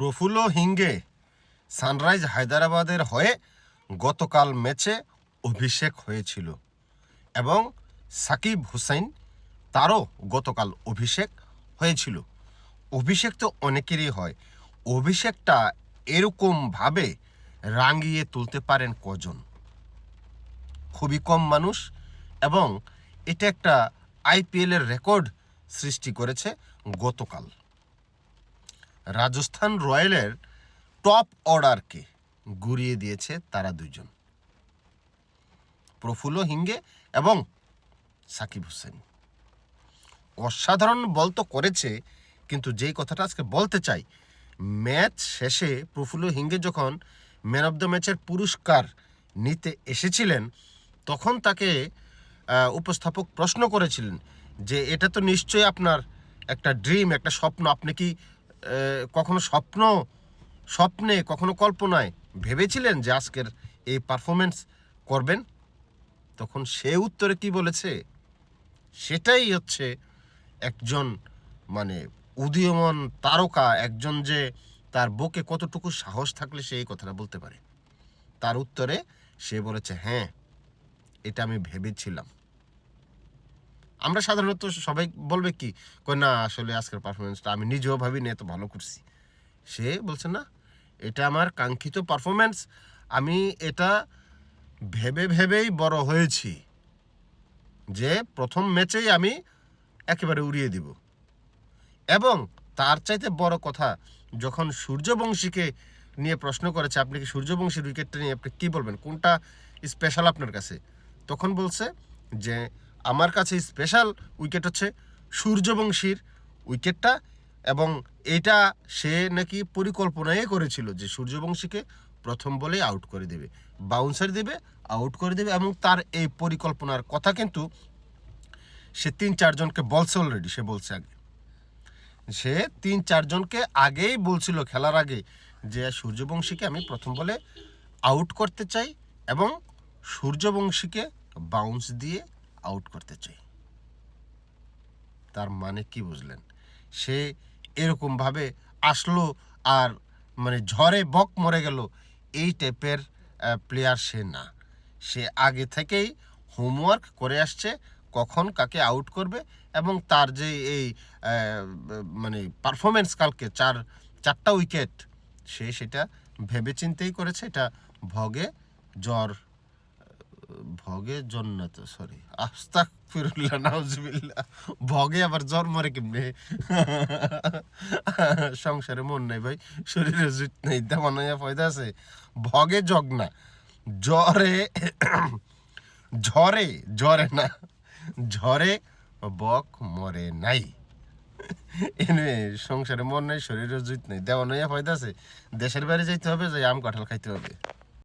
প্রফুল্ল হিঙ্গে sunrise হায়দ্রাবাদের হয়ে গতকাল ম্যাচে অভিষেক হয়েছিল এবং সাকিব হুসাইন তারও গতকাল অভিষেক হয়েছিল। অভিষেক তো অনেকেরই হয়, অভিষেকটা এরকমভাবে রাঙিয়ে তুলতে পারেন কজন? খুবই কম মানুষ, এবং এটা একটা আইপিএলের রেকর্ড সৃষ্টি করেছে গতকাল। রাজস্থান রয়্যালের টপ অর্ডারকে গুড়িয়ে দিয়েছে তারা দুজন, প্রফুল্ল হিঙ্গে এবং সাকিব হুসেন। অসাধারণ বল তো করেছে, কিন্তু যেই কথাটা আজকে বলতে চাই, ম্যাচ শেষে প্রফুল্ল হিঙ্গে যখন ম্যান অফ দ্য ম্যাচের পুরস্কার নিতে এসেছিলেন, তখন তাকে উপস্থাপক প্রশ্ন করেছিলেন যে এটা তো নিশ্চয়ই আপনার একটা ড্রিম, একটা স্বপ্ন, আপনি কি কখনো স্বপ্নে কখনো কল্পনায় ভেবেছিলেন যে আজকের এই পারফরমেন্স করবেন? তখন সে উত্তরে কি বলেছে, সেটাই হচ্ছে একজন মানে উদীয়মান তারকা, একজন যে তার বুকে কতটুকু সাহস থাকলে সে এই কথাটা বলতে পারে। তার উত্তরে সে বলেছে, হ্যাঁ, এটা আমি ভেবেছিলাম। আমরা সাধারণত সবাই বলবে কি, কই না আসলে আজকের পারফরমেন্সটা আমি নিজেও ভাবিনি এত ভালো করছি। সে বলছে না, এটা আমার কাঙ্ক্ষিত পারফরমেন্স, আমি এটা ভেবেই বড় হয়েছি যে প্রথম ম্যাচেই আমি একেবারে উড়িয়ে দিব। এবং তার চাইতে বড় কথা, যখন সূর্যবংশীকে নিয়ে প্রশ্ন করেছে আপনি কি সূর্যবংশীর উইকেটটা নিয়ে আপনি কী বলবেন, কোনটা স্পেশাল আপনার কাছে, তখন বলছে যে আমার কাছে স্পেশাল উইকেট হচ্ছে সূর্যবংশীর উইকেটটা, এবং এটা সে নাকি পরিকল্পনাই করেছিল যে সূর্যবংশীকে প্রথম বলেই আউট করে দেবে, বাউন্সার দেবে, আউট করে দেবে। এবং তার এই পরিকল্পনার কথা কিন্তু সে 3-4 জনকে বলছে অলরেডি। সে 3-4 জনকে আগেই বলছিল খেলার আগে যে সূর্যবংশীকে আমি প্রথম বলে আউট করতে চাই এবং সূর্যবংশীকে বাউন্স দিয়ে আউট করতে চাই। তার মানে কি বুঝলেন? সে এরকমভাবে আসলো আর মানে ঝড়ে বক মরে গেল, এই টাইপের প্লেয়ার সে না। সে আগে থেকেই হোমওয়ার্ক করে আসছে কখন কাকে আউট করবে, এবং তার যে এই মানে পারফরমেন্স কালকে 4টা উইকেট, সে সেটা ভেবেচিন্তেই করেছে। এটা ভগে জন্নত, সরি, আস্তাগফিরুল্লাহ, নাউজুবিল্লাহ। ভগে আবার জ্বর মরে কেমনে? সংসারে মন নাই ভাই, শরীরে জুট নেই, তেমন ফয়দা আছে। ভগে জগ না, ঝরে না, ঝরে বক মরে নাই। এনে সংসারে মন নাই, শরীরে জুট নেই, দেওয়া নয়া ফয়দা আছে। দেশের বাইরে যাইতে হবে, যাই আম কাঁঠাল খাইতে হবে।